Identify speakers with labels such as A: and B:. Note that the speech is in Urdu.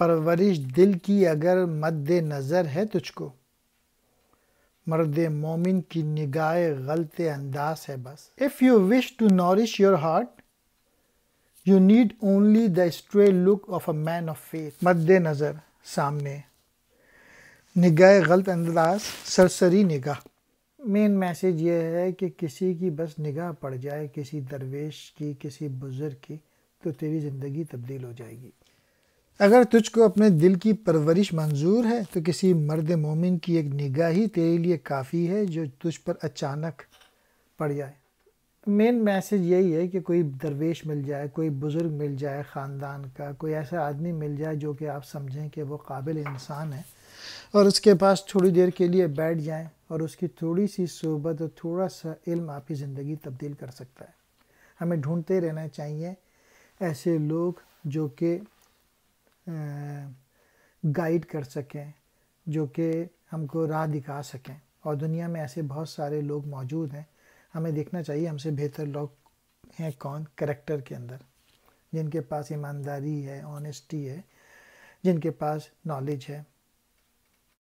A: پرورش دل کی اگر مد نظر ہے تجھ کو، مرد مومن کی نگاہ غلط انداز ہے بس۔ If you wish to nourish your heart, you need only the stray look of a man of faith۔ مد نظر، سامنے، نگاہ غلط انداز، سرسری نگاہ۔ مین میسیج یہ ہے کہ کسی کی بس نگاہ پڑ جائے، کسی درویش کی، کسی بزرگ کی، تو تیری زندگی تبدیل ہو جائے گی۔ اگر تجھ کو اپنے دل کی پرورش منظور ہے تو کسی مرد مومن کی ایک نگاہ ہی تیرے لیے کافی ہے جو تجھ پر اچانک پڑ جائے۔ مین میسیج یہی ہے کہ کوئی درویش مل جائے، کوئی بزرگ مل جائے خاندان کا، کوئی ایسا آدمی مل جائے جو کہ آپ سمجھیں کہ وہ قابل انسان ہے، اور اس کے پاس تھوڑی دیر کے لیے بیٹھ جائیں اور اس کی تھوڑی سی صحبت اور تھوڑا سا علم آپ کی زندگی تبدیل کر سکتا ہے۔ ہمیں ڈھونڈتے رہنا چاہیے ایسے لوگ جو کہ گائیڈ کر سکیں، جو کہ ہم کو راہ دکھا سکیں، اور دنیا میں ایسے بہت سارے لوگ موجود ہیں۔ ہمیں دیکھنا چاہیے ہم سے بہتر لوگ ہیں کون کریکٹر کے اندر، جن کے پاس ایمانداری ہے، آنیسٹی ہے، جن کے پاس نالج ہے۔